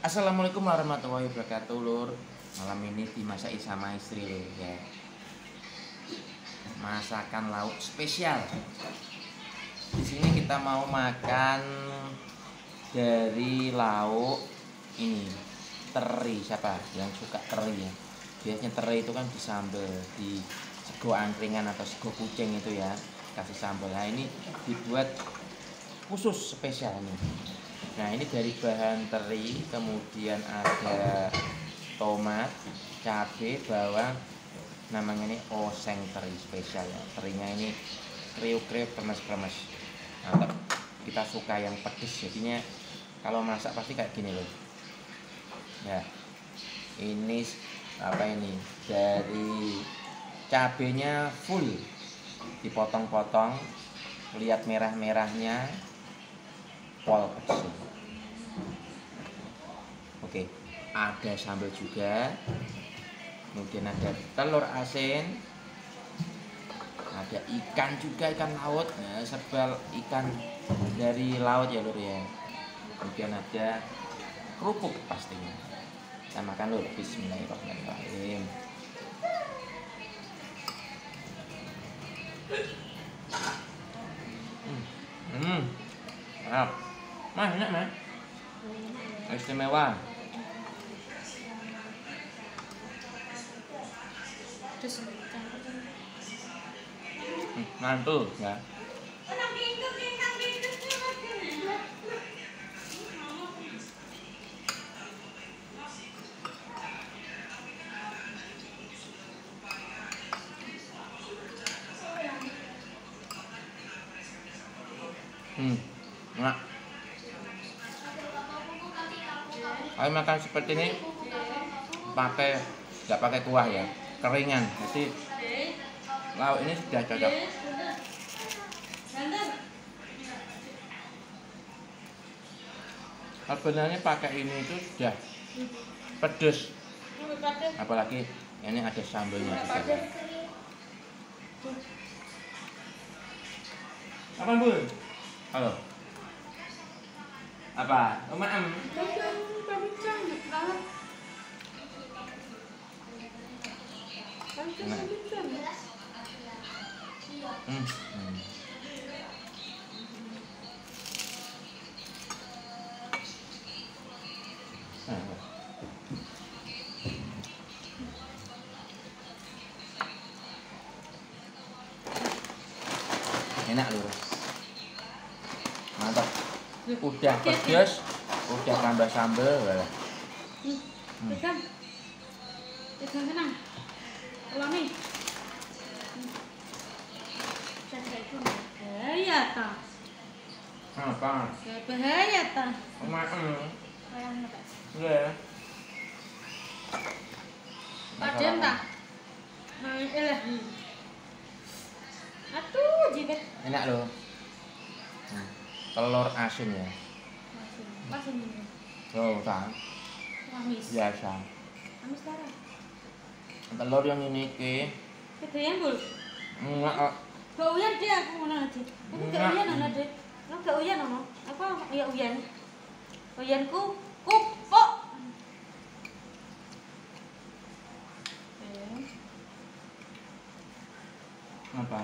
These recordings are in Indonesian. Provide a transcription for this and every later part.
Assalamualaikum warahmatullahi wabarakatuh, Lur. Malam ini dimasaki sama istri, Lur, ya. Masakan lauk spesial. Di sini kita mau makan dari lauk ini, teri. Siapa yang suka teri ya? Biasanya teri itu kan disambel di sego angkringan atau sego kucing itu ya, kasih sambal. Nah, ini dibuat khusus spesial nih. Nah, ini dari bahan teri, kemudian ada tomat, cabai, bawang. Namanya ini oseng teri spesial ya. Terinya ini kriuk-kriuk, kremes-kremes. Mantap. Kita suka yang pedes, jadinya kalau masak pasti kayak gini loh. Ya. Ini apa ini? Dari cabenya full dipotong-potong, lihat merah-merahnya, pol pedes. Oke, ada sambal juga, kemudian ada telur asin, ada ikan juga, ikan laut, nah, serba ikan dari laut ya, Lur ya. Kemudian ada kerupuk pastinya. Kita makan, Lur. Bismillahirrahmanirrahim. Enak. Mas, enak, Mas. Istimewa. Mantul ya. Enak. Ayo makan seperti ini, nggak pakai kuah ya, keringan. Jadi lauk ini sudah cocok. Sebenarnya pakai ini itu sudah pedes, apalagi ini ada sambalnya juga. Apa, Bu? Halo. Apa? Maem. Enak, Lur. Mantap. Udah pedas, udah tambah sambal, walah. Ikan senang. Ulangi. Bahaya ta. Apa? Bahaya ta. Iya. Padahal ta. Elah. Atuh, jibat. Enak loh. Telur asin ya. Asin ini. Oh, tak. Amis. Biasa. Amis darah. Telur yang ini ke. Kedayan, Bul. Enggak. Gak uyan deh aku ngono aja. Aku gak uyan ana, Dek. Lo gak uyan ono? Apa ya uyan? Uyanku kupok. Apa?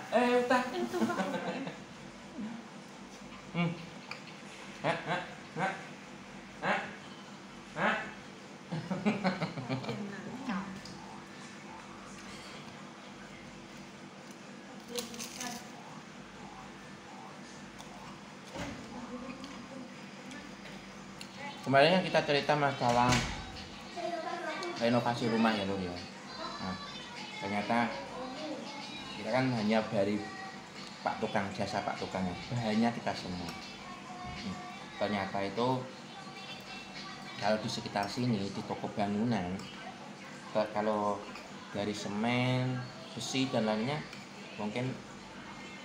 Utah. Itu Pak. Kemarin kita cerita masalah renovasi rumah ya, Lur ya. Nah, ternyata kita kan hanya dari Pak Tukang, jasa Pak Tukangnya, bahannya kita semua. Ternyata itu kalau di sekitar sini di toko bangunan, kalau dari semen, besi dan lainnya mungkin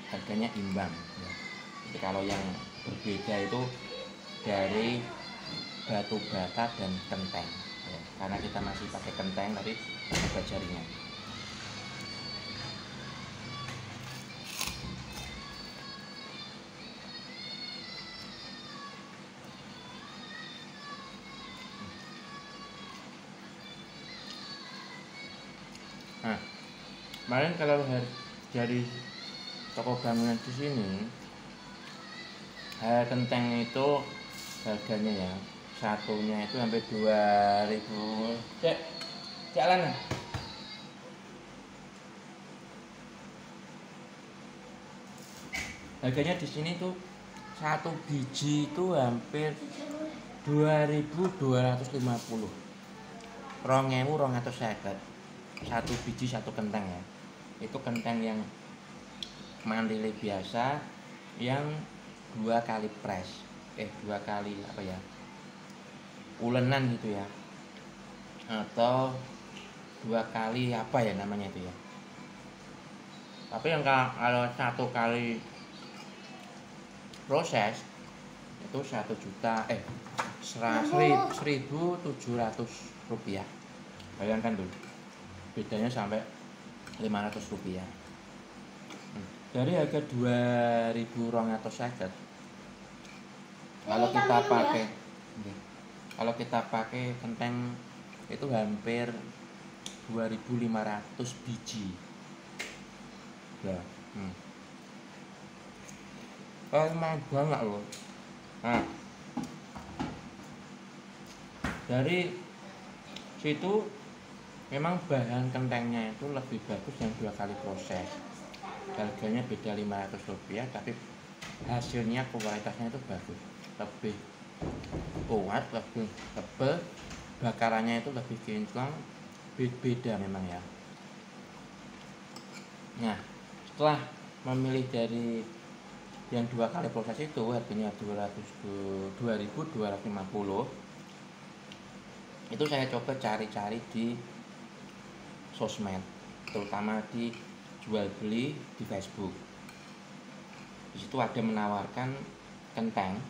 harganya imbang ya. Jadi kalau yang berbeda itu dari batu bata dan kenteng ya. Karena kita masih pakai kenteng tapi ada jaringan. Kemarin kalau dari toko bangunan di sini, kenteng itu harganya ya satunya itu sampai 2000. Cek, jalan. Harganya di sini tuh satu biji itu hampir 2250. 2250. Satu biji satu kenteng ya. Itu kenteng yang mandiri biasa yang 2 kali press. 2 kali apa ya? Ulenan gitu ya. Atau 2 kali apa ya namanya itu ya. Tapi yang kalau 1 kali proses itu 1.700.000 rupiah. Bayangkan dulu, bedanya sampai 500 rupiah. Dari harga 2.250, kalau kita pakai kenteng itu hampir 2.500 biji ya. Emang banyak loh. Nah, dari situ memang bahan kentengnya itu lebih bagus yang 2 kali proses. Harganya beda 500 rupiah, tapi hasilnya kualitasnya itu bagus, lebih kuat, lebih tebal, bakarannya itu lebih kinclong, beda memang ya. Nah, setelah memilih dari yang 2 kali proses itu harganya 2.250, itu saya coba cari-cari di sosmed, terutama di jual beli di Facebook. Di situ ada menawarkan kenteng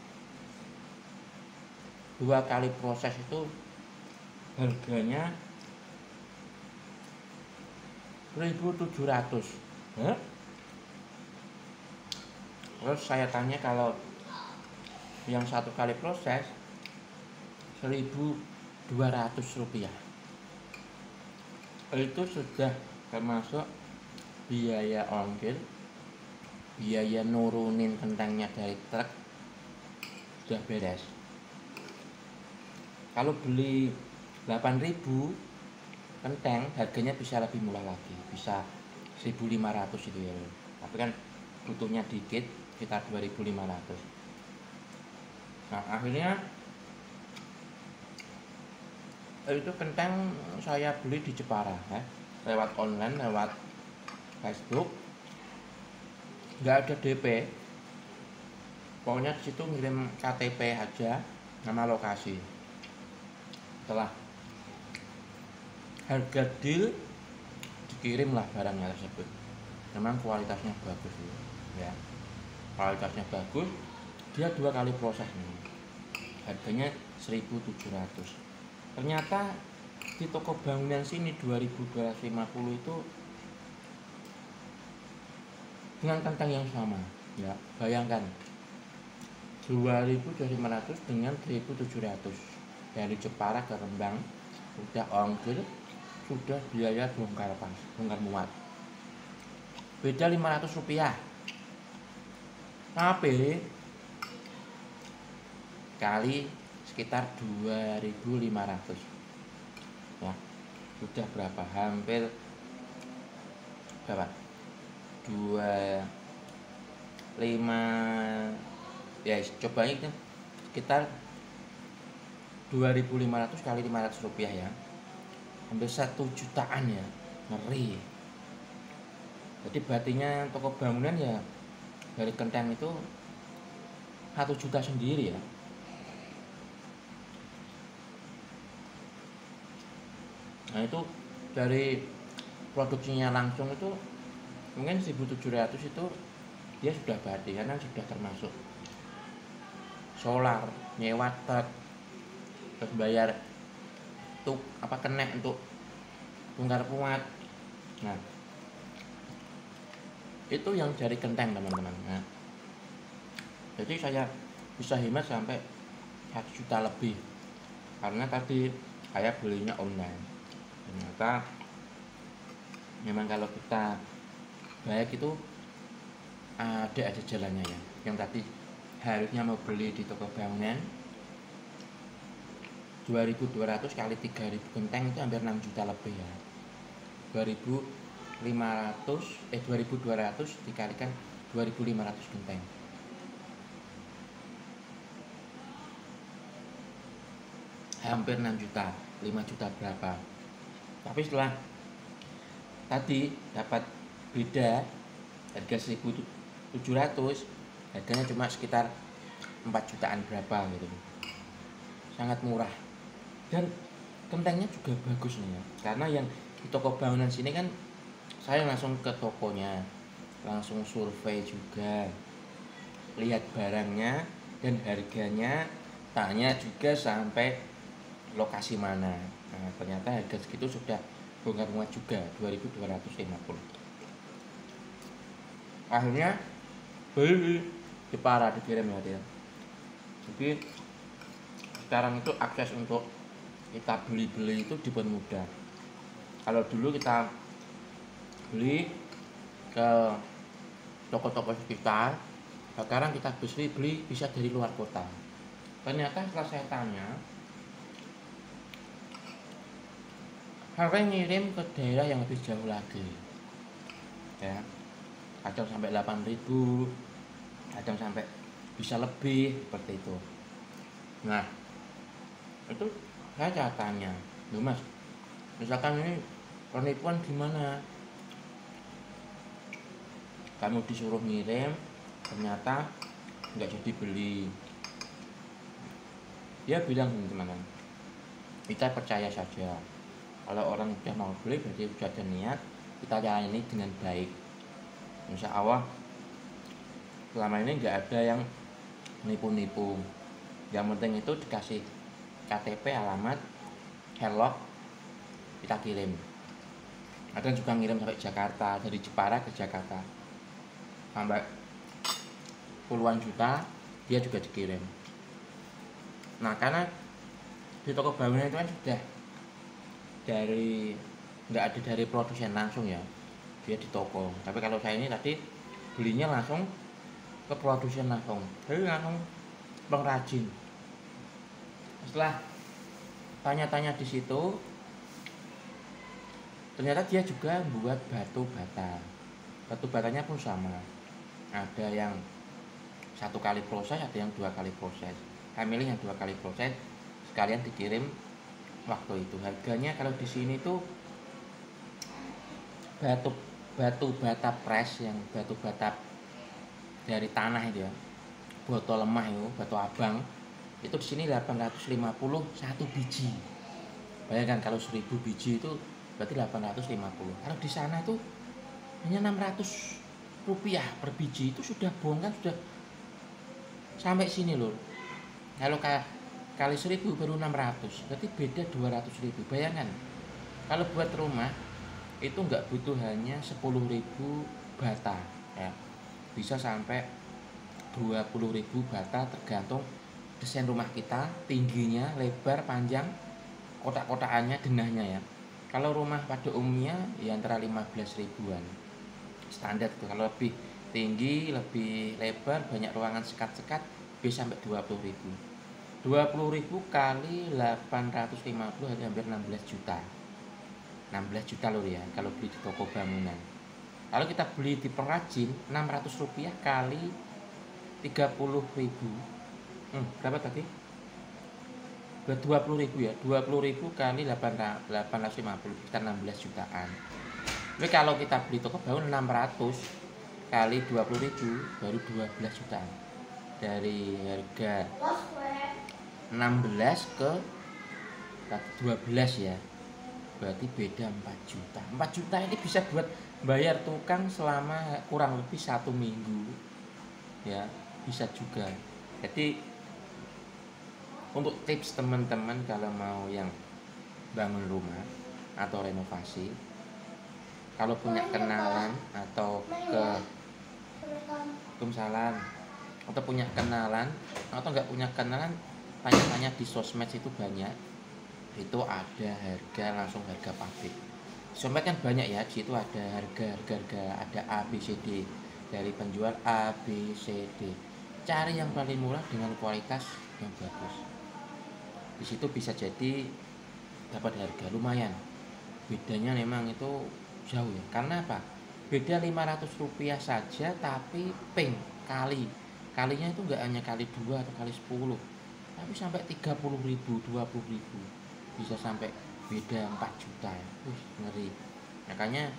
2 kali proses itu harganya 1.700. Terus saya tanya kalau yang 1 kali proses 1.200 rupiah. Itu sudah termasuk biaya ongkir, biaya nurunin kentangnya dari truk, sudah beres. Kalau beli 8.000 kenteng harganya bisa lebih murah lagi, bisa 1.500 itu ya. Tapi kan butuhnya dikit, sekitar 2.500. Nah, akhirnya itu kenteng saya beli di Jepara ya, lewat online, lewat Facebook. Nggak ada DP, pokoknya disitu ngirim KTP aja, nama lokasi. Setelah harga deal, dikirimlah barangnya tersebut. Memang kualitasnya bagus ya. Kualitasnya bagus, dia 2 kali proses nih. Harganya 1.700. Ternyata di toko bangunan sini 2.250 itu dengan kentang yang sama ya. Bayangkan 2.500 dengan 1.700 dari Jepara ke Rembang, sudah ongkir, sudah biaya bongkar muat, beda 500 rupiah. Tapi kali sekitar 2.500 ya, sudah berapa, hampir berapa, 25 ya, coba itu sekitar 2.500 kali 500 rupiah ya, hampir 1 jutaan ya, ngeri. Jadi batinya toko bangunan ya dari kenteng itu 1 juta sendiri ya. Nah, itu dari produksinya langsung itu mungkin 1.700 itu dia sudah bati, karena sudah termasuk solar, nyewa truk, terus bayar untuk apa, kena untuk bongkar muat. Nah, itu yang dari kenteng teman-teman. Nah, jadi saya bisa hemat sampai 1 juta lebih karena tadi saya belinya online. Ternyata memang kalau kita baik itu ada aja jalannya ya. Yang tadi harusnya mau beli di toko bangunan 2.200 kali 3.000 genteng itu hampir 6 juta lebih ya. 2.200 dikalikan 2.500 genteng. Hampir 6 juta, 5 juta berapa. Tapi setelah tadi dapat beda harga 1.700, harganya cuma sekitar 4 jutaan berapa gitu. Sangat murah. Dan gentengnya juga bagus nih ya. Karena yang di toko bangunan sini kan saya langsung ke tokonya, langsung survei juga, lihat barangnya dan harganya, tanya juga sampai lokasi mana. Nah, ternyata harga segitu sudah bongkar muat juga 2.250. Akhirnya beli di Jepara, dikirim ya dia. Jadi sekarang itu akses untuk kita beli-beli itu dipermudah. Kalau dulu kita beli ke toko-toko sekitar, sekarang kita beli bisa dari luar kota. Ternyata setelah saya tanya, harga ngirim ke daerah yang lebih jauh lagi ya, kadang sampai 8.000, kadang sampai bisa lebih seperti itu. Nah itu saya tanya, loh mas, misalkan ini penipuan gimana, kamu disuruh ngirim ternyata nggak jadi beli. Dia bilang teman-teman, kita percaya saja, kalau orang sudah mau beli berarti sudah ada niat, kita layani dengan baik. Insya Allah selama ini nggak ada yang nipu-nipu. Yang penting itu dikasih KTP, alamat, hello, kita kirim. Ada juga ngirim sampai Jakarta, dari Jepara ke Jakarta sampai puluhan juta, dia juga dikirim. Nah karena di toko bangunan itu kan sudah dari, nggak ada dari produsen langsung ya, dia di toko. Tapi kalau saya ini tadi belinya langsung ke produsen langsung, jadi langsung pengrajin. Setelah tanya-tanya di situ, ternyata dia juga buat batu bata. Batu batanya pun sama, ada yang 1 kali proses, ada yang 2 kali proses. Saya milih yang 2 kali proses, sekalian dikirim waktu itu. Harganya kalau di sini tuh batu bata press, yang batu bata dari tanah itu ya, botol lemah itu, batu abang itu di sini 850 1 biji. Bayangkan kalau 1000 biji itu berarti 850. Kalau di sana itu hanya 600 rupiah per biji, itu sudah bongkar, sudah sampai sini loh. Kalau kali 1000 baru 600, berarti beda 200.000. Bayangkan kalau buat rumah itu nggak butuh hanya 10.000 bata ya, bisa sampai 20.000 bata tergantung desain rumah kita, tingginya, lebar, panjang, kotak-kotakannya, denahnya ya. Kalau rumah pada umumnya ya antara 15 ribuan standar itu. Kalau lebih tinggi, lebih lebar, banyak ruangan sekat-sekat, bisa sampai 20.000. 20.000 kali 850 hampir 16 juta. 16 juta loh ya kalau beli di toko bangunan. Kalau kita beli di pengrajin 600 rupiah kali 30.000, berapa tadi? 20.000 ya, 20.000 kali 850, sekitar 16 jutaan. Tapi kalau kita beli toko bangunan 600 kali 20.000 baru 12 jutaan. Dari harga 16 ke 12 ya, berarti beda 4 juta. 4 juta ini bisa buat bayar tukang selama kurang lebih 1 minggu ya, bisa juga. Jadi untuk tips teman-teman kalau mau yang bangun rumah atau renovasi, kalau punya kenalan atau atau punya kenalan atau nggak punya kenalan, tanya-tanya di sosmed itu banyak, itu ada harga langsung, harga pabrik. Somad kan banyak ya, di situ ada harga, ada A, B, C, D. Dari penjual A, B, C, D. Cari yang paling murah dengan kualitas yang bagus. Di situ bisa jadi dapat harga lumayan. Bedanya memang itu jauh ya. Karena apa? Beda Rp500 saja tapi pink kali. Kalinya itu enggak hanya kali 2 atau kali 10. Tapi sampai 30.000, 20.000. Bisa sampai beda 4 juta ya. Ngeri. Makanya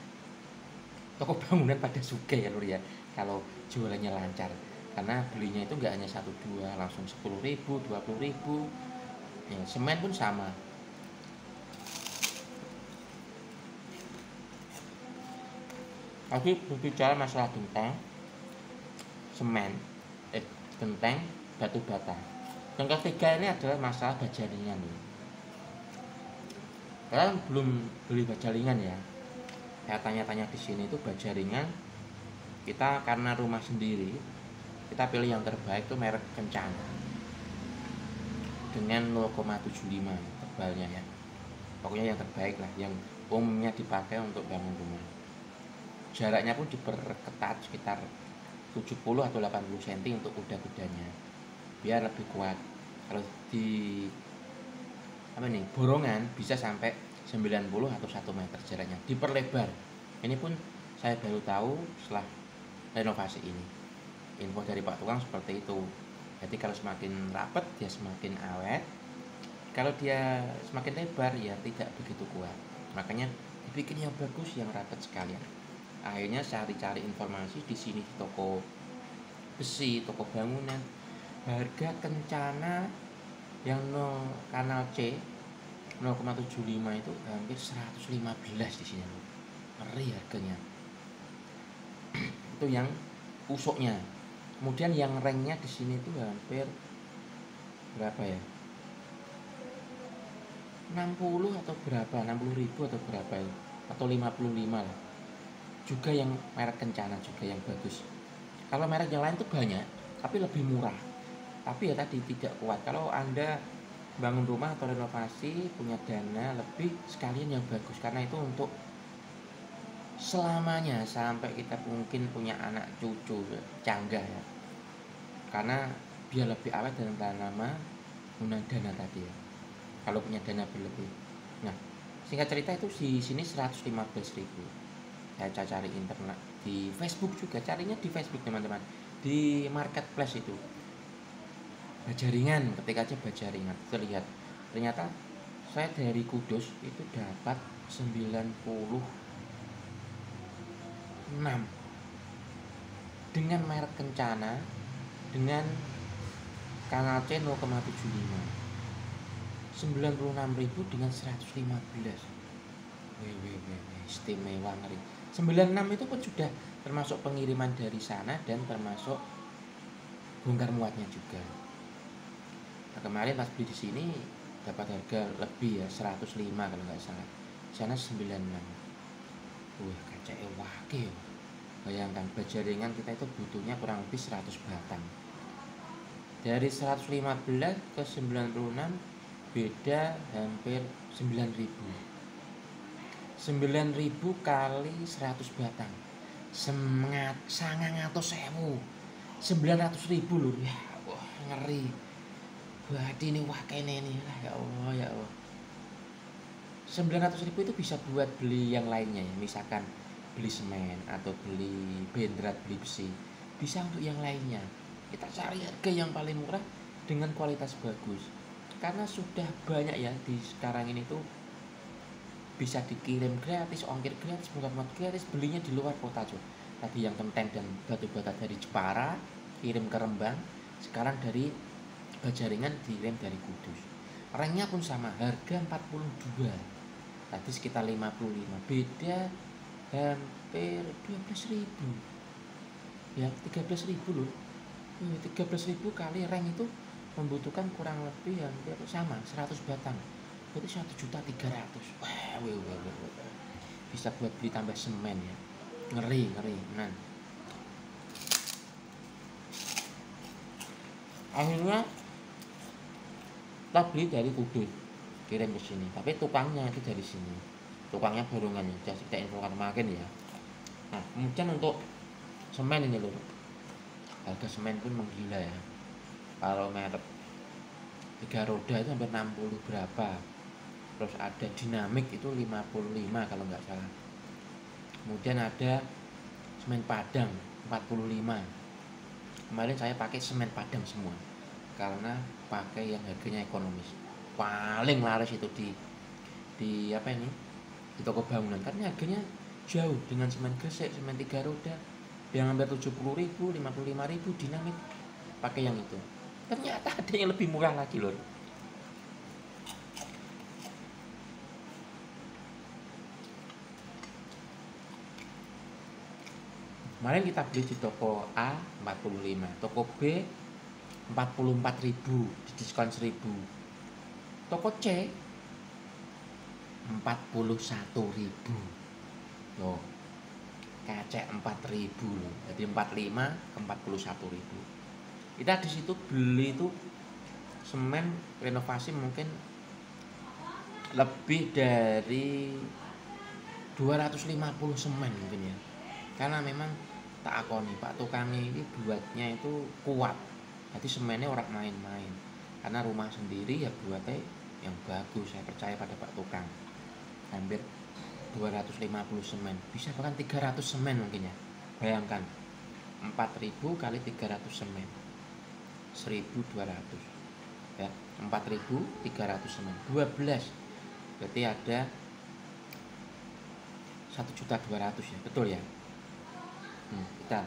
toko bangunan pada suka ya Lur ya kalau jualannya lancar. Karena belinya itu enggak hanya 1-2, langsung 10.000, 20.000. Ya, semen pun sama. Tapi berbicara masalah genteng, semen, genteng, batu bata. Yang ketiga ini adalah masalah bajaringan. Kalian belum beli bajaringan ya? Saya tanya-tanya di sini itu bajaringan. Kita karena rumah sendiri, kita pilih yang terbaik itu merek Kencana dengan 0,75 tebalnya ya. Pokoknya yang terbaik lah, yang umumnya dipakai untuk bangun rumah. Jaraknya pun diperketat sekitar 70 atau 80 cm untuk kuda-kudanya biar lebih kuat. Kalau di borongan bisa sampai 90 atau 1 meter jaraknya, diperlebar. Ini pun saya baru tahu setelah renovasi ini. Info dari Pak Tukang seperti itu. Jadi kalau semakin rapat dia semakin awet, kalau dia semakin lebar ya tidak begitu kuat. Makanya dibikin yang bagus, yang rapat sekalian. Akhirnya cari-cari informasi di sini di toko besi, toko bangunan. Harga Kencana yang kanal C 0,75 itu hampir 115 di sini. Ngeri harganya. Itu yang usuknya. Kemudian yang rengnya di sini itu hampir berapa ya? 60 atau berapa? 60.000 atau berapa ya? Atau 55 lah. Juga yang merek Kencana juga yang bagus. Kalau merek yang lain tuh banyak tapi lebih murah, tapi ya tadi tidak kuat. Kalau Anda bangun rumah atau renovasi punya dana lebih, sekalian yang bagus, karena itu untuk selamanya sampai kita mungkin punya anak cucu canggah ya, karena biar lebih awet dan tahan lama menggunakan dana tadi ya, kalau punya dana berlebih. Nah, singkat cerita itu di sini 115.000. Saya cari internet di Facebook juga, carinya di Facebook teman-teman, di marketplace itu bajaringan, ketik aja bajaringan, terlihat ternyata saya dari Kudus itu dapat 96 dengan merek Kencana dengan kanal C 0,75, 96.000 dengan 115. Istimewa, ngeri. 96 itu pun sudah termasuk pengiriman dari sana dan termasuk bongkar muatnya juga. Nah, kemarin pas beli di sini dapat harga lebih ya, 105 kalau nggak salah. Sana 96. Wah, kacake wake. Bayangkan bajaringan kita itu butuhnya kurang lebih 100 batang. Dari 115 ke 96 beda hampir 9.000. 9.000 kali 100 batang, 900.000 lur ya. Wah, ngeri. Berarti ini wah kene nih lah, ya Allah ya Allah. 900.000 itu bisa buat beli yang lainnya ya, misalkan beli semen atau beli bendrat, beli besi, bisa untuk yang lainnya. Kita cari harga yang paling murah dengan kualitas bagus, karena sudah banyak ya di sekarang ini tuh bisa dikirim gratis, ongkir gratis, bongkar-muat gratis, belinya di luar kota cuy. Tadi yang genteng dan batu bata dari Jepara kirim ke Rembang, sekarang dari Bajaringan dikirim dari Kudus. Rengnya pun sama, harga 42. Tadi sekitar 55, beda hampir 12.000. Ya, 13.000 loh. 13.000 kali reng itu membutuhkan kurang lebih hampir sama 100 batang. Berarti 1.300.000. Wah, bisa buat beli tambah semen ya. Ngeri. Nah, akhirnya kita beli dari Kudus, kirim ke sini. Tapi tukangnya itu dari sini. tukangnya borongan ya, kita infokan makin ya. Nah kemudian untuk semen ini loh, harga semen pun menggila ya. Kalau merek 3 roda itu hampir 60 berapa, terus ada dinamik itu 55 kalau nggak salah. Kemudian ada semen Padang 45. Kemarin saya pakai semen Padang semua karena pakai yang harganya ekonomis. Paling laris itu di apa ini, di toko bangunan, karena harganya jauh dengan semen gresik, semen 3 roda yang hampir 70.000, 55.000 dinamik, pakai yang itu. Ternyata ada yang lebih murah lagi loh. Kemarin kita beli di toko A 45, toko B 44.000, di diskon 1.000. Toko C 41.000. Loh, kacek 4.000 loh. Jadi 45 ke 41.000. Kita di situ beli itu semen renovasi mungkin lebih dari 250 semen mungkin ya. Karena memang tak akoni Pak tukangnya ini buatnya itu kuat. Jadi semennya orang main-main. Karena rumah sendiri ya buatnya yang bagus, saya percaya pada Pak tukang. Hampir 250 semen, bisa bahkan 300 semen mungkin ya. Bayangkan 4.000 kali 300 semen, 1.200 ya, 4.300 semen 12, berarti ada 1.200.000 ya, betul ya. Kita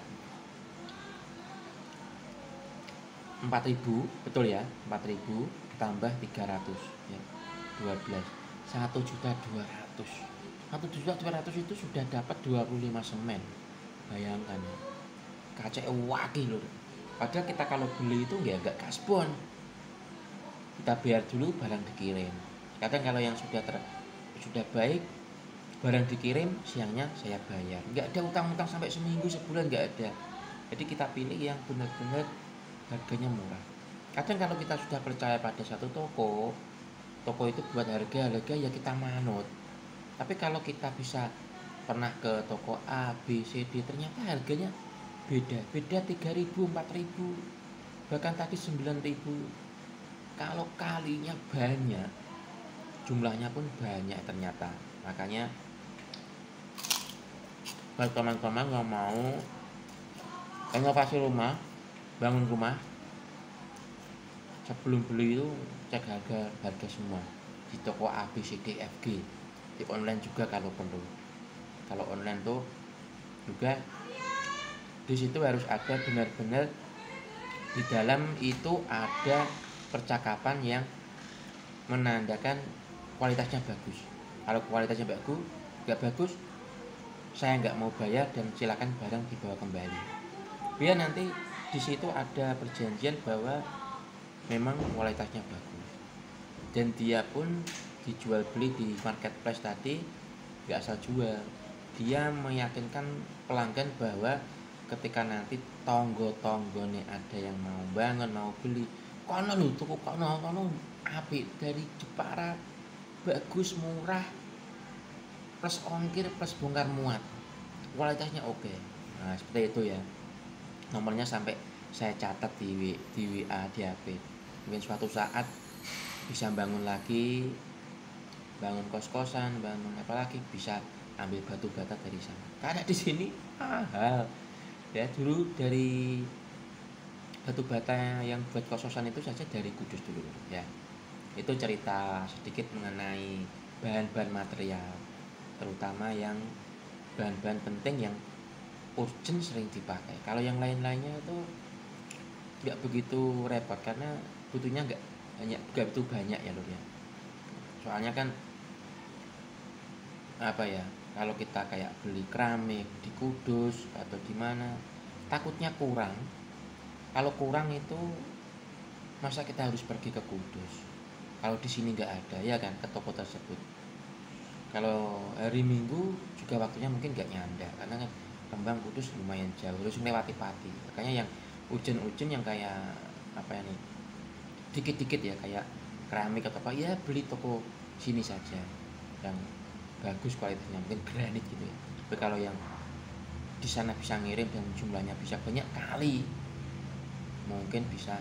4.000 betul ya, 4.000 tambah 300 ya, 12, 1.200.000. 1.200.000 itu sudah dapat 25 semen. Bayangkan ya, kacek wakil loh. Padahal kita kalau beli itu ya enggak kasbon, kita biar dulu barang dikirim. Kadang kalau yang sudah baik, barang dikirim siangnya saya bayar, enggak ada utang-utang sampai seminggu sebulan, enggak ada. Jadi kita pilih yang benar-benar harganya murah. Kadang kalau kita sudah percaya pada satu toko itu buat harga ya kita manut. Tapi kalau kita bisa pernah ke toko A, B, C, D, ternyata harganya beda 3.000, 4.000, bahkan tadi 9.000. Kalau kalinya banyak, jumlahnya pun banyak ternyata. Makanya buat teman-teman yang mau renovasi rumah, bangun rumah, sebelum beli itu cek harga semua di toko A, B, C, D, F, G, di online juga kalau perlu. Kalau online tuh juga di situ harus ada benar-benar di dalam itu ada percakapan yang menandakan kualitasnya bagus. Kalau kualitasnya nggak bagus, saya nggak mau bayar dan silakan barang dibawa kembali. Biar nanti di situ ada perjanjian bahwa memang kualitasnya bagus. Dan dia pun dijual beli di marketplace tadi nggak asal jual. Dia meyakinkan pelanggan bahwa ketika nanti tonggo nih ada yang mau bangun, mau beli, kono lho tuku kono apik dari Jepara, bagus, murah, plus ongkir plus bongkar muat, kualitasnya oke. Nah seperti itu ya, nomornya sampai saya catat di WA, di HP. Mungkin suatu saat bisa bangun lagi, bangun kos-kosan, bangun apa lagi, bisa ambil batu bata dari sana. Karena di sini mahal ya. Dulu dari batu bata yang buat kos-kosan itu saja dari Kudus dulu ya. Itu cerita sedikit mengenai bahan-bahan material, terutama yang bahan-bahan penting yang urgent sering dipakai. Kalau yang lain-lainnya itu nggak begitu repot karena butuhnya nggak begitu banyak ya lur ya. Soalnya kan apa ya, kalau kita kayak beli keramik di Kudus atau di mana, takutnya kurang. Kalau kurang itu masa kita harus pergi ke Kudus? Kalau di sini nggak ada ya kan, ke toko tersebut. Kalau hari Minggu juga waktunya mungkin nggak nyanda karena kan Rembang Kudus lumayan jauh, harus melewati Pati. Makanya yang ujen yang kayak apa ini, dikit-dikit ya kayak keramik atau apa ya beli toko sini saja yang bagus kualitasnya, mungkin granit gitu ya. Tapi kalau yang di sana bisa ngirim dan jumlahnya bisa banyak kali, mungkin bisa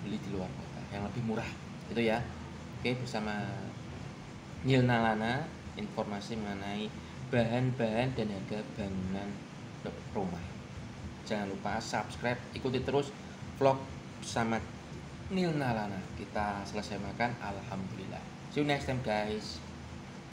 beli di luar kota yang lebih murah gitu ya. Oke, bersama Nilna Lana, informasi mengenai bahan-bahan dan harga bangunan rumah. Jangan lupa subscribe, ikuti terus vlog sama Nilna Lana. Kita selesai makan, alhamdulillah. See you next time guys.